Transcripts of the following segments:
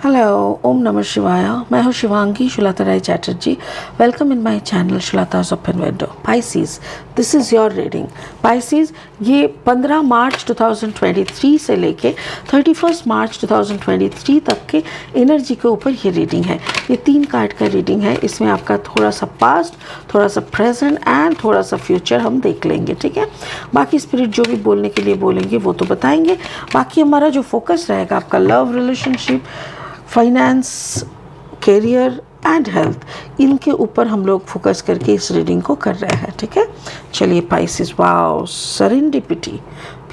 Hello, ओम नमः शिवाय। मैं हूँ Shivangi Shulata Rai Chatterjee. Welcome in my channel Shulata's open window. Pisces, this is your reading. Pisces, ये 15 मार्च 2023 से लेके 31 मार्च 2023 तक के एनर्जी के ऊपर ये रीडिंग है। ये 3 कार्ड का रीडिंग है। इसमें आपका थोड़ा सा पास्ट, थोड़ा सा प्रेजेंट एंड थोड़ा सा फ्यूचर हम देख लेंगे, ठीक है। बाकी स्पिरिट जो भी बोलने के लिए बोलेंगे वो तो बताएंगे। बाकी हमारा जो फोकस रहेगा आपका love, relationship, finance, career and health, इनके ऊपर हम लोग फोकस करके इस रीडिंग को कर रहे हैं, ठीक है। चलिए Pisces, wow, serendipity,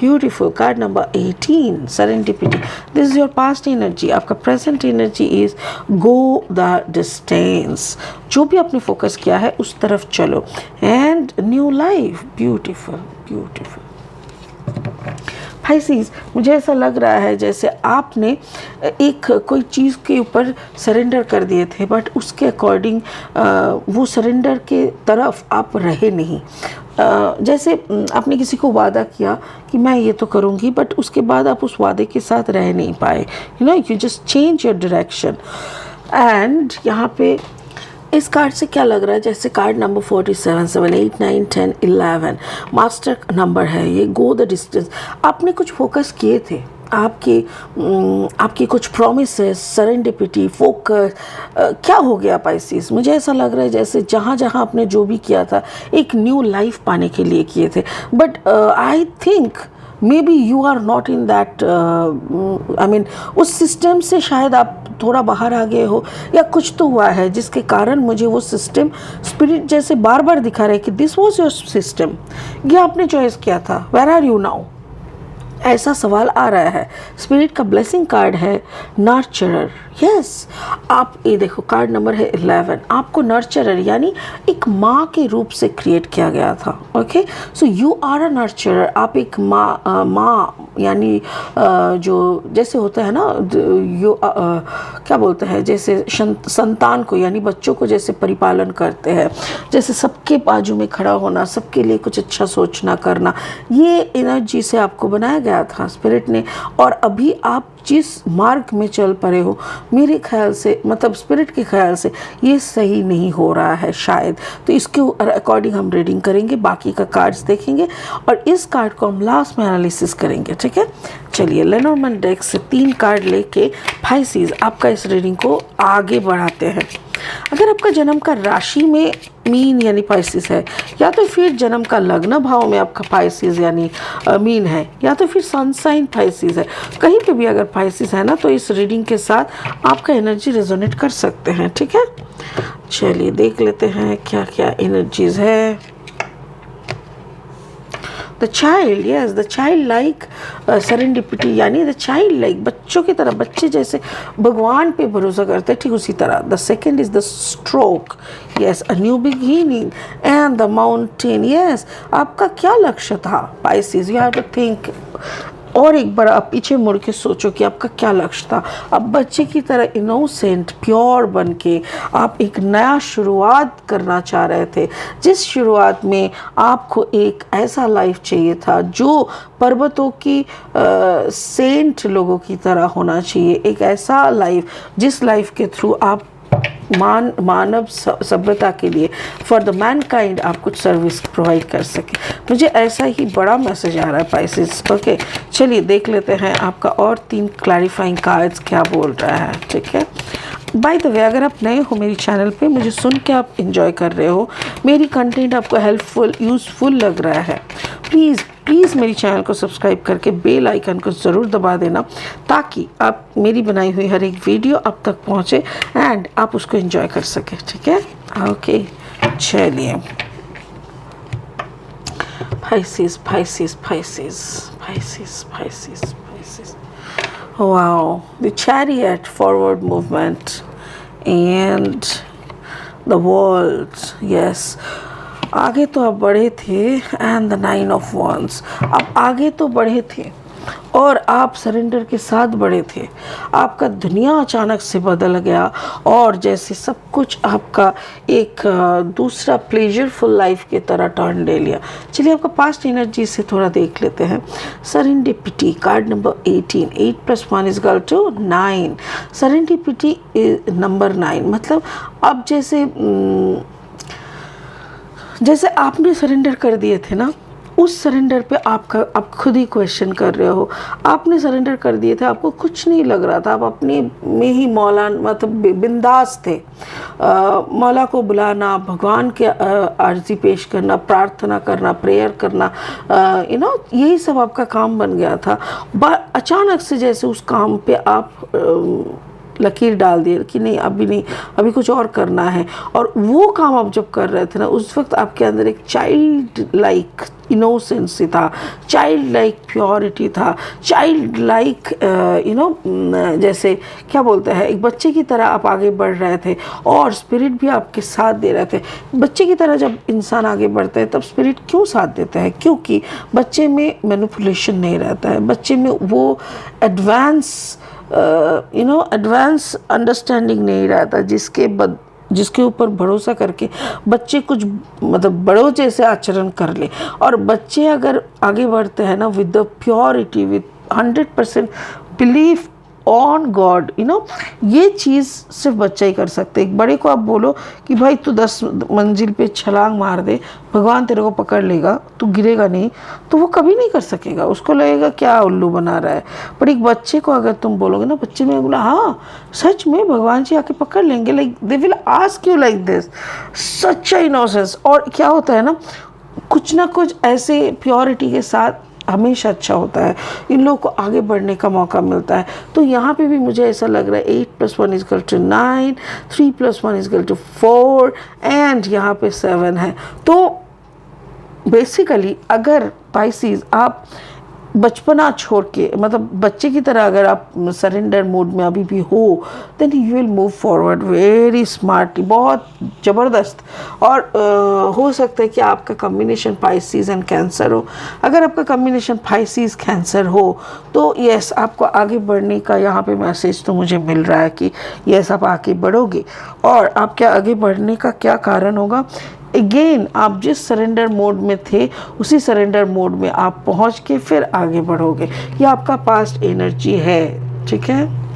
beautiful card number 18, serendipity. This is your past energy. आपका present energy is go the distance. जो भी आपने फोकस किया है उस तरफ चलो and new life, beautiful beautiful. Pisces, मुझे ऐसा लग रहा है जैसे आपने एक कोई चीज़ के ऊपर सरेंडर कर दिए थे, बट उसके अकॉर्डिंग वो सरेंडर के तरफ आप रहे नहीं। जैसे आपने किसी को वादा किया कि मैं ये तो करूँगी, बट उसके बाद आप उस वादे के साथ रह नहीं पाए। You just change your direction. And यहाँ पे इस कार्ड से क्या लग रहा है, जैसे कार्ड नंबर 47, 7, 8, 9, 10, 11 मास्टर नंबर है ये, गो द डिस्टेंस। आपने कुछ फोकस किए थे, आपकी कुछ प्रोमिसेस, सेरेंडिपिटी, फोकस, क्या हो गया पाइसेस? मुझे ऐसा लग रहा है जैसे जहाँ जहाँ आपने जो भी किया था एक न्यू लाइफ पाने के लिए किए थे, but I think may be you are not in that, I mean उस सिस्टम से शायद आप थोड़ा बाहर आ गए हो, या कुछ तो हुआ है जिसके कारण मुझे वो सिस्टम स्पिरिट जैसे बार बार दिखा रहे कि दिस वॉज योर सिस्टम, ये आपने चॉइस किया था, वेयर आर यू नाउ, ऐसा सवाल आ रहा है। स्पिरिट का ब्लेसिंग कार्ड है नर्चरर। यस, आप ये देखो कार्ड नंबर है 11। आपको नर्चरर यानी एक माँ के रूप से क्रिएट किया गया था। Okay, so you are a nurturer. आप एक माँ यानी जो जैसे होता है ना, क्या बोलते हैं, जैसे संतान को यानी बच्चों को जैसे परिपालन करते हैं, जैसे सबके बाजू में खड़ा होना, सबके लिए कुछ अच्छा सोचना करना, ये एनर्जी से आपको बनाया गया था स्पिरिट ने। और अभी आप जिस मार्ग में चल पड़े हो, मेरे ख्याल से, मतलब स्पिरिट के ख्याल से ये सही नहीं हो रहा है शायद। तो इसके अकॉर्डिंग हम रीडिंग करेंगे, बाकी का कार्ड्स देखेंगे और इस कार्ड को हम लास्ट में एनालिसिस करेंगे, ठीक है। चलिए लेनोर्मैंड डेक से 3 कार्ड लेके पाइसेस आपका इस रीडिंग को आगे बढ़ाते हैं। अगर आपका जन्म का राशि में मीन यानी पाइसेस है, या तो फिर जन्म का लग्न भाव में आपका पाइसेस यानी मीन है, या तो फिर सन साइन पाइसेस है, कहीं पे भी अगर पाइसेस है ना, तो इस रीडिंग के साथ आपका एनर्जी रेजोनेट कर सकते हैं, ठीक है। चलिए देख लेते हैं क्या क्या एनर्जीज है। The child, yes, the child like serendipity यानी द चाइल्ड लाइक, बच्चों की तरह, बच्चे जैसे भगवान पे भरोसा करते हैं, ठीक उसी तरह। The second is the stroke, yes, a new beginning and the mountain. Yes, आपका क्या लक्ष्य था Pisces? You have to think, और एक बार आप पीछे मुड़ के सोचो कि आपका क्या लक्ष्य था। अब बच्चे की तरह इनोसेंट, प्योर बन के आप एक नया शुरुआत करना चाह रहे थे, जिस शुरुआत में आपको एक ऐसा लाइफ चाहिए था जो पर्वतों की सेंट लोगों की तरह होना चाहिए। एक ऐसा लाइफ जिस लाइफ के थ्रू आप मानव सभ्यता के लिए, फॉर द मैनकाइंड, आप कुछ सर्विस प्रोवाइड कर सके। मुझे ऐसा ही बड़ा मैसेज आ रहा है पाइसेस। ओके, चलिए देख लेते हैं आपका और 3 क्लैरिफाइंग कार्ड्स क्या बोल रहा है, ठीक है। बाय द वे, अगर आप नए हो मेरी चैनल पे, मुझे सुन के आप इंजॉय कर रहे हो, मेरी कंटेंट आपको हेल्पफुल, यूज़फुल लग रहा है, प्लीज़ मेरी चैनल को सब्सक्राइब करके बेल आइकन को ज़रूर दबा देना, ताकि आप मेरी बनाई हुई हर एक वीडियो आप तक पहुँचे एंड आप उसको एंजॉय कर सकें, ठीक है। ओके, चलिए Pisces Pisces Pisces Pisces Pisces Pisces, wow, the chariot, forward movement and the world, yes, आगे तो आप बढ़े थे, एंड द 9 of wands, आप आगे तो बढ़े थे, और आप सरेंडर के साथ बढ़े थे, आपका दुनिया अचानक से बदल गया और जैसे सब कुछ आपका एक दूसरा प्लेजरफुल लाइफ की तरह टर्न ले लिया। चलिए आपका पास्ट एनर्जी से थोड़ा देख लेते हैं। Serendipity, card number 18, 8 + 1 = 9। Serendipity number 9 मतलब अब जैसे आपने सरेंडर कर दिए थे ना, उस सरेंडर पे आप खुद ही क्वेश्चन कर रहे हो। आपने सरेंडर कर दिए थे, आपको कुछ नहीं लग रहा था, आप अपने में ही मौला मतलब बिंदास थे। मौला को बुलाना, भगवान के अर्जी पेश करना, प्रार्थना करना, प्रेयर करना, यही सब आपका काम बन गया था। अचानक से जैसे उस काम पे आप लकीर डाल दिए कि नहीं, अभी कुछ और करना है। और वो काम आप जब कर रहे थे ना, उस वक्त आपके अंदर एक चाइल्ड लाइक इनोसेंस था, चाइल्ड लाइक प्योरिटी था, चाइल्ड लाइक जैसे क्या बोलते हैं, एक बच्चे की तरह आप आगे बढ़ रहे थे और स्पिरिट भी आपके साथ दे रहे थे। बच्चे की तरह जब इंसान आगे बढ़ता है तब स्पिरिट क्यों साथ देता है? क्योंकि बच्चे में मैनिपुलेशन नहीं रहता है, बच्चे में वो एडवांस अंडरस्टैंडिंग नहीं रहता जिसके ऊपर भरोसा करके बच्चे कुछ मतलब बड़ों जैसे आचरण कर ले। और बच्चे अगर आगे बढ़ते हैं ना with the purity, with 100% belief on God, ये चीज़ सिर्फ बच्चा ही कर सकते। एक बड़े को आप बोलो कि भाई तू 10 मंजिल पे छलांग मार दे, भगवान तेरे को पकड़ लेगा, तू गिरेगा नहीं, तो वो कभी नहीं कर सकेगा, उसको लगेगा क्या उल्लू बना रहा है। पर एक बच्चे को अगर तुम बोलोगे ना, बच्चे में बोला हाँ सच में भगवान जी आके पकड़ लेंगे, like they will ask you like this, such innocence. और क्या होता है ना, कुछ ना कुछ ऐसे प्योरिटी के साथ हमेशा अच्छा होता है, इन लोगों को आगे बढ़ने का मौका मिलता है। तो यहाँ पे भी मुझे ऐसा लग रहा है 8 + 1 = 9, 3 + 1 = 4 एंड यहाँ पे 7 है। तो बेसिकली अगर पाइसिस आप बचपना छोड़ के, मतलब बच्चे की तरह अगर आप सरेंडर मोड में अभी भी हो, then you will move forward very smartly, बहुत ज़बरदस्त। और हो सकता है कि आपका कॉम्बिनेशन पाइसिस एंड कैंसर हो। अगर आपका कॉम्बिनेशन पाइसिस कैंसर हो तो यस, आपको आगे बढ़ने का यहाँ पे मैसेज तो मुझे मिल रहा है कि यस आप आगे बढ़ोगे। और आपके आगे बढ़ने का क्या कारण होगा? अगेन आप जिस सरेंडर मोड में थे उसी सरेंडर मोड में आप पहुंच के फिर आगे बढ़ोगे। ये आपका पास्ट एनर्जी है, ठीक है।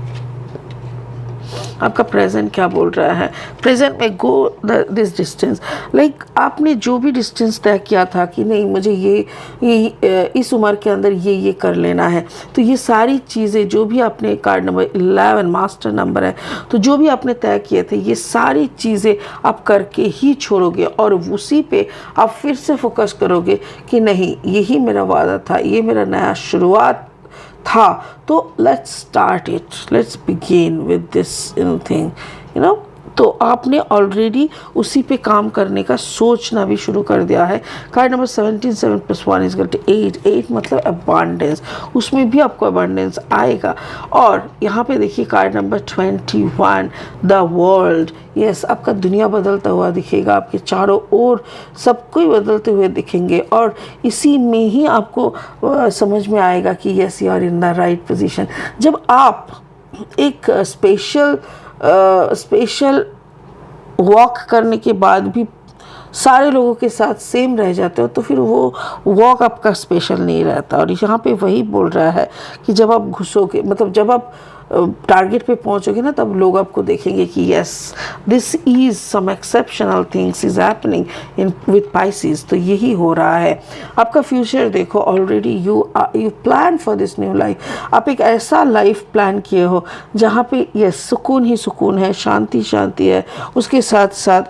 आपका प्रेजेंट क्या बोल रहा है? प्रेजेंट में गो दिस डिस्टेंस, लाइक आपने जो भी डिस्टेंस तय किया था कि नहीं मुझे ये इस उम्र के अंदर ये कर लेना है, तो ये सारी चीज़ें जो भी आपने, कार्ड नंबर 11 मास्टर नंबर है, तो जो भी आपने तय किए थे ये सारी चीज़ें आप करके ही छोड़ोगे और उसी पे आप फिर से फोकस करोगे कि नहीं यही मेरा वादा था, ये मेरा नया शुरुआत था, तो let's start it, let's begin with this thing, तो आपने ऑलरेडी उसी पे काम करने का सोचना भी शुरू कर दिया है। कार्ड नंबर 17, 7 + 1 = 8, 8 मतलब अबांडेंस, उसमें भी आपको अबांडेंस आएगा। और यहाँ पे देखिए card number 21, the world, yes आपका दुनिया बदलता हुआ दिखेगा, आपके चारों ओर सब कोई बदलते हुए दिखेंगे और इसी में ही आपको समझ में आएगा कि yes you are in the right position. जब आप एक स्पेशल वॉक करने के बाद भी सारे लोगों के साथ सेम रह जाते हो तो फिर वो वॉक आपका स्पेशल नहीं रहता। और यहाँ पे वही बोल रहा है कि जब आप घुसोगे, मतलब जब आप टारगेट पे पहुंचोगे ना, तब लोग आपको देखेंगे कि yes this is some exceptional things is happening in with Pisces. तो यही हो रहा है। आपका फ्यूचर देखो, already you plan for this new life. आप एक ऐसा लाइफ प्लान किए हो जहाँ पे यस सुकून ही सुकून है, शांति शांति है, उसके साथ साथ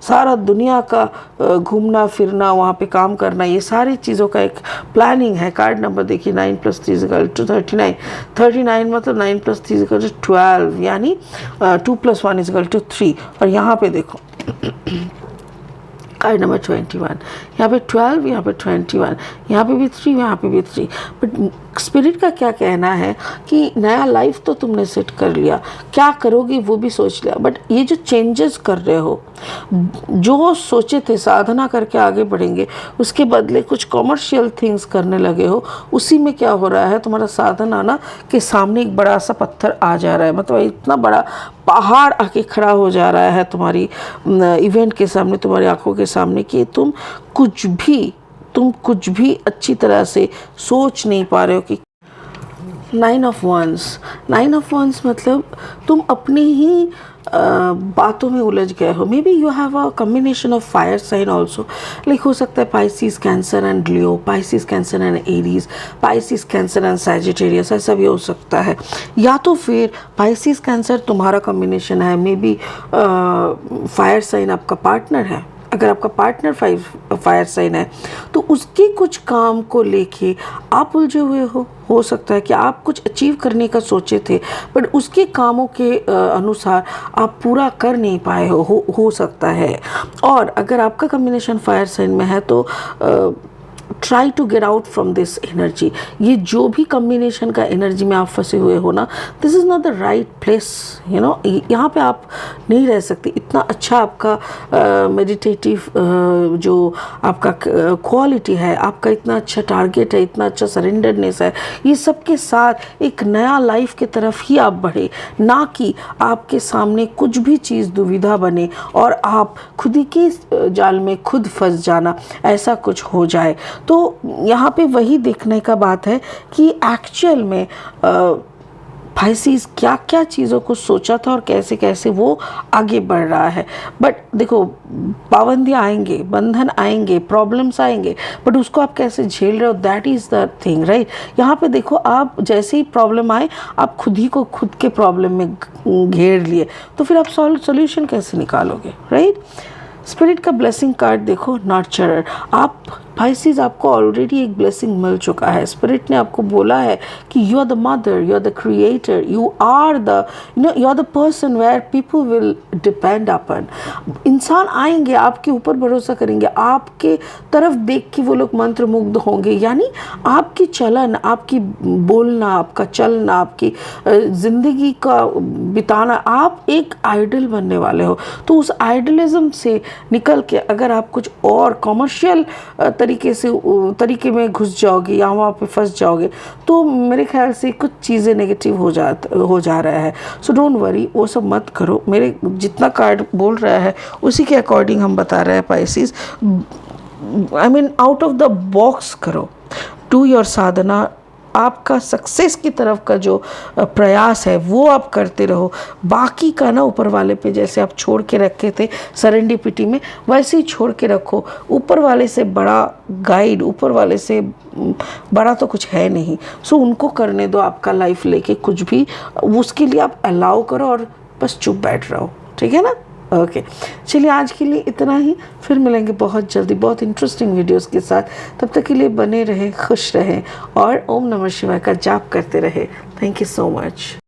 सारा दुनिया का घूमना फिरना, वहाँ पे काम करना, ये सारी चीज़ों का एक प्लानिंग है। कार्ड नंबर देखिए 9 + 3 = 39, 39 मतलब 9 + 3 = 12, यानी 2 + 1 = 3। और यहाँ पे देखो कार्ड नंबर 21, यहाँ पे 12, यहाँ पे 21, यहाँ पे भी 3, यहाँ पे भी 3। बट स्पिरिट का क्या कहना है कि नया लाइफ तो तुमने सेट कर लिया, क्या करोगे वो भी सोच लिया, बट ये जो चेंजेस कर रहे हो, जो सोचे थे साधना करके आगे बढ़ेंगे, उसके बदले कुछ कॉमर्शियल थिंग्स करने लगे हो, उसी में क्या हो रहा है, तुम्हारा साधना ना के सामने एक बड़ा सा पत्थर आ जा रहा है, मतलब इतना बड़ा पहाड़ आके खड़ा हो जा रहा है तुम्हारी इवेंट के सामने, तुम्हारी आंखों के सामने, कि तुम कुछ भी अच्छी तरह से सोच नहीं पा रहे हो। कि 9 ऑफ वंस मतलब तुम अपनी ही बातों में उलझ गए हो। May be you have a combination of fire sign also, like हो सकता है Pisces, Cancer and Leo, Pisces, Cancer and Aries, Pisces, Cancer and Sagittarius, ऐसा भी हो सकता है। या तो फिर पाइसिस कैंसर तुम्हारा कम्बिनेशन है, मे बी फायर साइन आपका पार्टनर है। अगर आपका पार्टनर फायर साइन है तो उसके कुछ काम को लेके आप उलझे हुए हो सकता है कि आप कुछ अचीव करने का सोचे थे, बट उसके कामों के अनुसार आप पूरा कर नहीं पाए हो सकता है। और अगर आपका कॉम्बिनेशन फायर साइन में है तो try to get out from this energy. ये जो भी कम्बिनेशन का एनर्जी में आप फंसे हुए हो ना, this is not the right place, you know. यहाँ पे आप नहीं रह सकते। इतना अच्छा आपका मेडिटेटिव जो आपका क्वालिटी है, आपका इतना अच्छा टारगेट है, इतना अच्छा सरेंडरनेस है, ये सब के साथ एक नया लाइफ की तरफ ही आप बढ़े, ना कि आपके सामने कुछ भी चीज़ दुविधा बने और आप खुद ही के जाल में खुद फंस जाना, ऐसा कुछ हो जाए। तो यहाँ पे वही देखने का बात है कि एक्चुअल में पाइसिस क्या क्या चीज़ों को सोचा था और कैसे कैसे वो आगे बढ़ रहा है। बट देखो, पाबंदियाँ आएंगे, बंधन आएंगे, प्रॉब्लम्स आएंगे, बट उसको आप कैसे झेल रहे हो, that is the thing, right. यहाँ पे देखो, आप जैसे ही प्रॉब्लम आए आप खुद ही को खुद के प्रॉब्लम में घेर लिए, तो फिर आप सॉल्यूशन कैसे निकालोगे, राइट। स्पिरिट का ब्लेसिंग कार्ड देखो, नर्चरर। आप पाइसिस, आपको ऑलरेडी एक ब्लेसिंग मिल चुका है। स्पिरिट ने आपको बोला है कि you are the mother, you are the creator, you are the person where people will depend upon. इंसान आएंगे, आपके ऊपर भरोसा करेंगे, आपके तरफ देख के वो लोग मंत्रमुग्ध होंगे। यानी आपकी चलन, आपकी बोलना, आपका चलना, आपकी ज़िंदगी का बिताना, आप एक आइडल बनने वाले हो। तो उस आइडलिज्म से निकल के अगर आप कुछ और कॉमर्शियल तरीके में घुस जाओगे या वहाँ पे फंस जाओगे, तो मेरे ख्याल से कुछ चीज़ें नेगेटिव हो जा रहा है। सो डोंट वरी, वो सब मत करो। मेरे जितना कार्ड बोल रहा है उसी के अकॉर्डिंग हम बता रहे हैं Pisces. I mean out of the box करो, डू योर साधना। आपका सक्सेस की तरफ का जो प्रयास है वो आप करते रहो। बाकी का ना ऊपर वाले पे, जैसे आप छोड़ के रखे थे सेरेंडिपिटी में, वैसे ही छोड़ के रखो। ऊपर वाले से बड़ा गाइड, ऊपर वाले से बड़ा तो कुछ है नहीं। सो उनको करने दो आपका लाइफ लेके कुछ भी, उसके लिए आप अलाउ करो और बस चुप बैठ रहो, ठीक है ना। ओके, चलिए आज के लिए इतना ही। फिर मिलेंगे बहुत जल्दी बहुत इंटरेस्टिंग वीडियोस के साथ। तब तक के लिए बने रहें, खुश रहें और ओम नमः शिवाय का जाप करते रहें। Thank you so much.